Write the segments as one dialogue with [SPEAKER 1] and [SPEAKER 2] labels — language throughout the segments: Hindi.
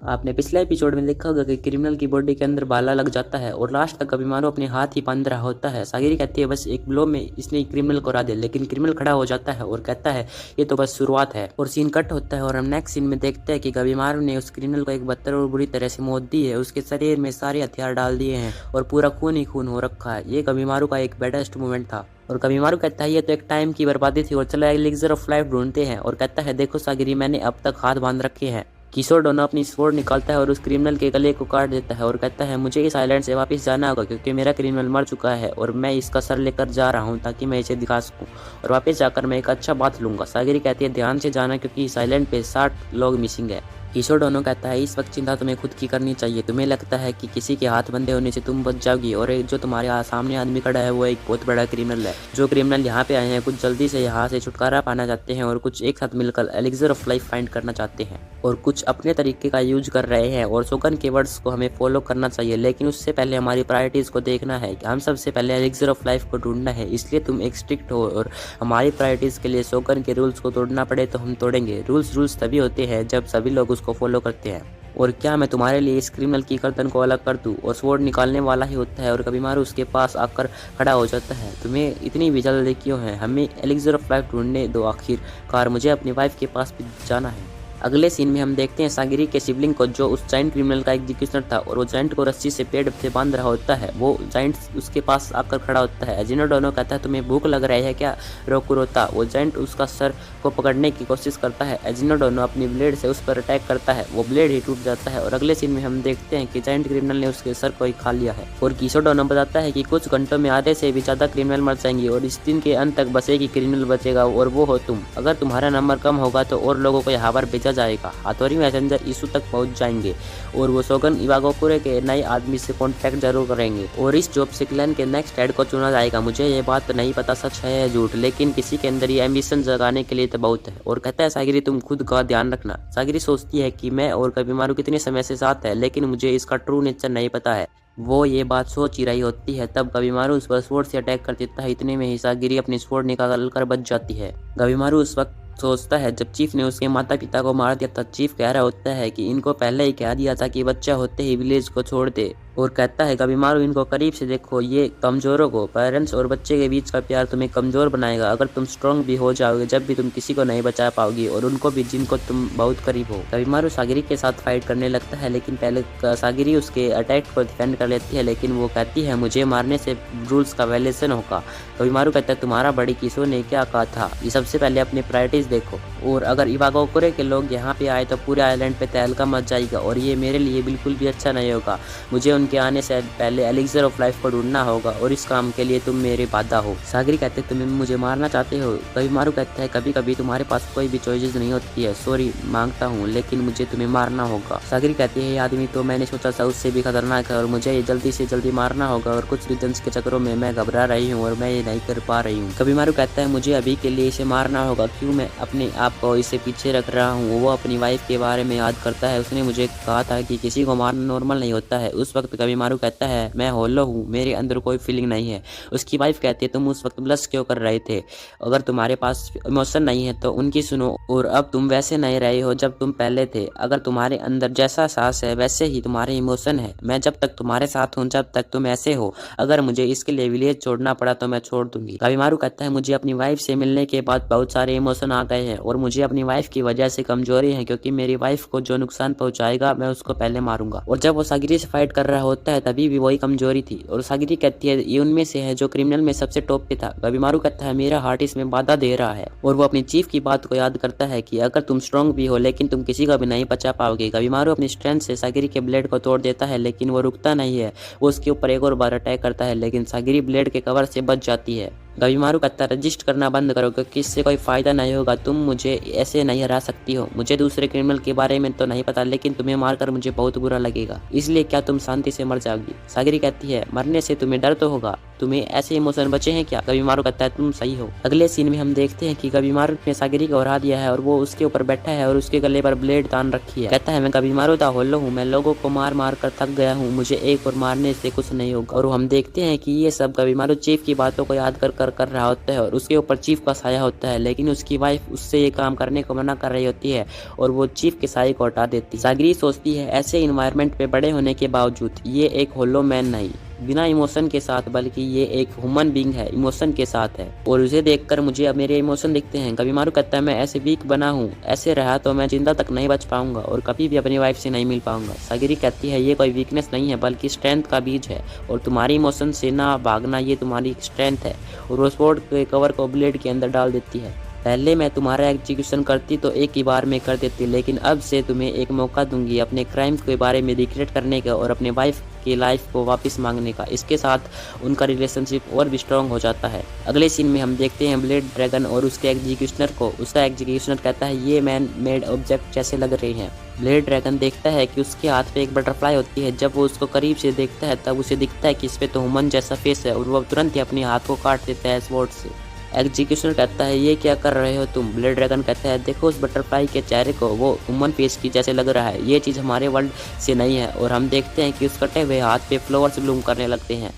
[SPEAKER 1] आपने पिछले एपिसोड में देखा होगा कि क्रिमिनल की बॉडी के अंदर भाला लग जाता है और लास्ट तक अभिमानु अपने हाथ ही बांध रहा होता है। सागिरी कहती है बस एक ब्लो में इसने क्रिमिनल को हरा दिया, लेकिन क्रिमिनल खड़ा हो जाता है और कहता है ये तो बस शुरुआत है। और सीन कट होता है और हम नेक्स्ट सीन में देखते हैं कि अभिमानु ने उस क्रिमिनल को एक बदतर और बुरी तरह से मौत दी है। उसके शरीर में सारे हथियार डाल दिए हैं और पूरा खून ही खून हो रखा है। ये अभिमानु का एक बेस्ट मोमेंट था। और कविमारू कहता है ये तो एक टाइम की बर्बादी थी और चलो एलिक्सर ऑफ लाइफ ढूंढते हैं। और कहता है देखो सागिरी, मैंने अब तक हाथ बांध रखे हैं। किशोर डोनो अपनी स्वॉर्ड निकालता है और उस क्रिमिनल के गले को काट देता है और कहता है मुझे इस आइलैंड से वापस जाना होगा क्योंकि मेरा क्रिमिनल मर चुका है और मैं इसका सर लेकर जा रहा हूँ ताकि मैं इसे दिखा सकूँ और वापस जाकर मैं एक अच्छा बात लूंगा। सागिरी कहती है ध्यान से जाना क्योंकि इस आइलैंड पे 60 लोग मिसिंग है। किशोर डोनो कहता है इस वक्त चिंता तुम्हें खुद की करनी चाहिए। तुम्हें लगता है कि किसी के हाथ बंधे होने से तुम बच जाओगी और जो तुम्हारे सामने आदमी खड़ा है वो एक बहुत बड़ा क्रिमिनल है। जो क्रिमिनल यहाँ पे आए हैं कुछ जल्दी से यहाँ से छुटकारा पाना चाहते हैं और कुछ एक साथ मिलकर एलिक्सर ऑफ लाइफ फाइंड करना चाहते हैं और कुछ अपने तरीके का यूज कर रहे हैं और शोगन के वर्ड्स को हमें फॉलो करना चाहिए। लेकिन उससे पहले हमारी प्रायोरिटीज को देखना है कि हम सबसे पहले एलिक्सर ऑफ लाइफ को ढूंढना है। इसलिए तुम एक स्ट्रिक्ट हो और हमारी प्रायोरिटीज के लिए शोगन के रूल्स को तोड़ना पड़े तो हम तोड़ेंगे। रूल्स तभी होते हैं जब सभी लोग उसको फॉलो करते हैं। और क्या मैं तुम्हारे लिए इस क्रिमिनल की गर्दन को अलग कर दूं? और स्वॉर्ड निकालने वाला ही होता है और कविमारू उसके पास आकर खड़ा हो जाता है। तुम्हें इतनी भी जल्दी क्यों है? हमें एलिक्सर ऑफ लाइफ ढूंढने दो आखिरकार, मुझे अपनी वाइफ के पास भी जाना है। अगले सीन में हम देखते हैं सागिरी के सिबलिंग को जो उस जाइंट क्रिमिनल का एग्जीक्यूशनर था और वो जाइंट को रस्सी से पेड़ से बांध रहा होता है। वो जाइंट उसके पास आकर खड़ा होता है। एजिनो डोनो कहता है तुम्हें भूख लग रही है क्या रोकुरोता? वो जाइंट उसका सर को पकड़ने की कोशिश करता है। एजिनो डोनो अपनी ब्लेड से उस पर अटैक करता है। वो ब्लेड ही टूट जाता है और अगले सीन में हम देखते हैं कि जाइंट क्रिमिनल ने उसके सर को ही खा लिया है। और किशोर डोनो बताता है कि कुछ घंटों में आधे से भी ज्यादा क्रिमिनल मर जाएंगे और इस दिन के अंत तक बस एक ही क्रिमिनल बचेगा और वो हो तुम। अगर तुम्हारा नंबर कम होगा तो और लोगों को यहाँ पर भेजा जाएगा। मैसेंजर इशू तक पहुंच जाएंगे और वो शोगन इवागोकुरे के नए आदमी से कांटेक्ट जरूर करेंगे और इस जॉब से क्लैन के नेक्स्ट हेड को चुना जाएगा। मुझे ये बात नहीं पता सच है या झूठ, लेकिन किसी के अंदर ये एम्बिशन जगाने के लिए तो बहुत है। और कहता है सागिरी तुम खुद का ध्यान रखना। सागिरी सोचती है कि मैं और कविमारू कितने समय से साथ है, लेकिन मुझे इसका ट्रू नेचर नहीं पता है। वो ये बात सोच ही रही होती है तब कविमारू उस पर स्वॉर्ड से अटैक कर देता है। इतने में ही सागिरी अपनी स्वॉर्ड निकाल कर बच जाती है। कविमारू उस वक्त सोचता है जब चीफ ने उसके माता पिता को मार दिया था। चीफ कह रहा होता है कि इनको पहले ही कह दिया था कि बच्चा होते ही विलेज को छोड़ दे और कहता है कविमारू इनको करीब से देखो, ये कमजोरों को, पेरेंट्स और बच्चे के बीच का प्यार तुम्हें कमजोर बनाएगा। अगर तुम स्ट्रांग भी हो जाओगे जब भी तुम किसी को नहीं बचा पाओगी और उनको भी जिनको तुम बहुत करीब हो। कविमारू सागिरी के साथ फाइट करने लगता है लेकिन पहले सागिरी उसके अटैक को डिफेंड कर लेती है, लेकिन वो कहती है मुझे मारने से रूल्स का वायलेशन होगा। कविमारू कहता है तुम्हारा बड़ी किशोर ने क्या कहा था, ये सबसे पहले अपनी प्रायोरिटीज देखो और अगर इवागोकुरे के लोग यहाँ पे आए तो पूरे आइलैंड पे तहलका मच जाएगा और ये मेरे लिए बिल्कुल भी अच्छा नहीं होगा। मुझे उनके आने से पहले एलिक्सर ऑफ लाइफ को ढूंढना होगा और इस काम के लिए तुम मेरे बाधा हो। सागिरी कहते तुम मुझे मारना चाहते हो? कविमारू कहता है कभी कभी तुम्हारे पास कोई भी चॉइसेस नहीं होती है, सॉरी मांगता हूँ, लेकिन मुझे तुम्हें मारना होगा। सागिरी कहती है ये आदमी तो मैंने सोचा था उससे भी खतरनाक है और मुझे ये जल्दी से जल्दी मारना होगा और कुछ रीजंस के चक्करों में मैं घबरा रही हूँ और मैं ये नहीं कर पा रही हूँ। कविमारू कहता है मुझे अभी के लिए इसे मारना होगा, क्यों मैं अपने आप को इसे पीछे रख रहा हूँ। वो अपनी वाइफ के बारे में याद करता है, उसने मुझे कहा था कि किसी को मारना नॉर्मल नहीं होता है। उस वक्त कविमारू कहता है मैं होलो हूँ, मेरे अंदर कोई फीलिंग नहीं है। उसकी वाइफ कहती है तुम उस वक्त ब्लश क्यों कर रहे थे? अगर तुम्हारे पास इमोशन नहीं है तो उनकी सुनो और अब तुम वैसे नहीं रहे हो जब तुम पहले थे। अगर तुम्हारे अंदर जैसा सांस है वैसे ही तुम्हारे इमोशन है। मैं जब तक तुम्हारे साथ हूँ जब तक तुम ऐसे हो, अगर मुझे इसके लिए विलेज छोड़ना पड़ा तो मैं छोड़ दूंगी। कविमारू कहता है मुझे अपनी वाइफ से मिलने के बाद बहुत सारे इमोशन आ गए हैं और मुझे अपनी वाइफ की वजह से कमजोरी है, क्योंकि मेरी वाइफ को जो नुकसान पहुंचाएगा मैं उसको पहले मारूंगा। और जब वो सागिरी से फाइट कर रहा होता है तभी भी वही कमजोरी थी और सागिरी कहती है ये उनमें से है जो क्रिमिनल में सबसे टॉप पे था। कविमारू कहता है मेरा हार्ट इसमें बाधा दे रहा है और वो अपनी चीफ की बात को याद करता है कि अगर तुम स्ट्रांग भी हो लेकिन तुम किसी को भी नहीं बचा पाओगे। कविमारू अपनी स्ट्रेंथ से सागिरी के ब्लेड को तोड़ देता है लेकिन वो रुकता नहीं है। वो उसके ऊपर एक और बार अटैक करता है लेकिन सागिरी ब्लेड के कवर से बच जाती है। कविमारू कहता है रजिस्ट करना बंद करो क्योंकि इससे कोई फायदा नहीं होगा, तुम मुझे ऐसे नहीं हरा सकती हो। मुझे दूसरे क्रिमिनल के बारे में तो नहीं पता लेकिन तुम्हें मारकर मुझे बहुत बुरा लगेगा, इसलिए क्या तुम शांति से मर जाओगी? सागिरी कहती है मरने से तुम्हें डर तो होगा, तुम्हें ऐसे इमोशन बचे हैं क्या? कबीमारू कहता है तुम सही हो। अगले सीन में हम देखते हैं कि कबीमारू ने सागिरी को हरा दिया है और वो उसके ऊपर बैठा है और उसके गले पर ब्लेड तान रखी है। कहता है मैं कबीमारू दा होल्लो हूँ, मैं लोगों को मार मार कर थक गया हूँ, मुझे एक और मारने से कुछ नहीं होगा। और हम देखते हैं कि ये सब कबीमारू चीफ की बातों को याद कर रहा होता है और उसके ऊपर चीफ का साया होता है, लेकिन उसकी वाइफ उससे ये काम करने को मना कर रही होती है और वो चीफ के साये को हटा देती है। सागिरी सोचती है ऐसे इन्वायरमेंट पे बड़े होने के बावजूद ये एक होलो मैन नहीं, बिना इमोशन के साथ, बल्कि ये एक ह्यूमन बीइंग है, इमोशन के साथ है और उसे देखकर मुझे अब मेरे इमोशन दिखते हैं। कबीमारू कहता है मैं ऐसे वीक बना हूँ, ऐसे रहा तो मैं जिंदा तक नहीं बच पाऊंगा और कभी भी अपनी वाइफ से नहीं मिल पाऊंगा। सागिरी कहती है ये कोई वीकनेस नहीं है बल्कि स्ट्रेंथ का बीज है और तुम्हारी इमोशन से ना भागना ये तुम्हारी स्ट्रेंथ है। और वो स्वॉर्ड के कवर को ब्लेड के अंदर डाल देती है। पहले मैं तुम्हारा एग्जीक्यूशन करती तो एक ही बार में कर देती, लेकिन अब से तुम्हें एक मौका दूंगी अपने क्राइम्स के बारे में रिग्रेट करने का और अपने वाइफ की लाइफ को वापस मांगने का। इसके साथ उनका रिलेशनशिप और भी स्ट्रॉन्ग हो जाता है। अगले सीन में हम देखते हैं ब्लेड ड्रैगन और उसके एग्जीक्यूशनर को। उसका एग्जीक्यूशनर कहता है ये मैन मेड ऑब्जेक्ट जैसे लग रहे हैं। ब्लेड ड्रैगन देखता है कि उसके हाथ पे एक बटरफ्लाई होती है। जब वो उसको करीब से देखता है तब उसे दिखता है कि इस पे तो ह्यूमन जैसा फेस है और वो तुरंत ही अपने हाथ को काट देता है स्वॉर्ड से। एग्जीक्यूशनर कहता है ये क्या कर रहे हो तुम? ब्लेड ड्रैगन कहता है देखो उस बटरफ्लाई के चेहरे को, वो ह्यूमन फेस की जैसे लग रहा है, ये चीज़ हमारे वर्ल्ड से नहीं है। और हम देखते हैं कि उस कटे हुए हाथ पे फ्लावर्स ब्लूम करने लगते हैं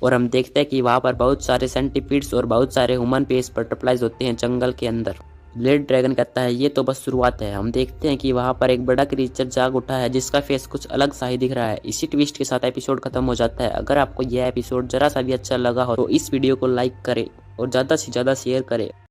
[SPEAKER 1] और हम देखते हैं कि वहाँ पर बहुत सारे सेंटीपीड्स और बहुत सारे ह्यूमन फेस बटरफ्लाइज होते हैं जंगल के अंदर। ब्लेड ड्रैगन कहता है ये तो बस शुरुआत है। हम देखते हैं कि वहाँ पर एक बड़ा क्रीचर जाग उठा है जिसका फेस कुछ अलग सा ही दिख रहा है। इसी ट्विस्ट के साथ एपिसोड खत्म हो जाता है। अगर आपको यह एपिसोड जरा सा भी अच्छा लगा हो तो इस वीडियो को लाइक करें और ज़्यादा से ज़्यादा शेयर करें।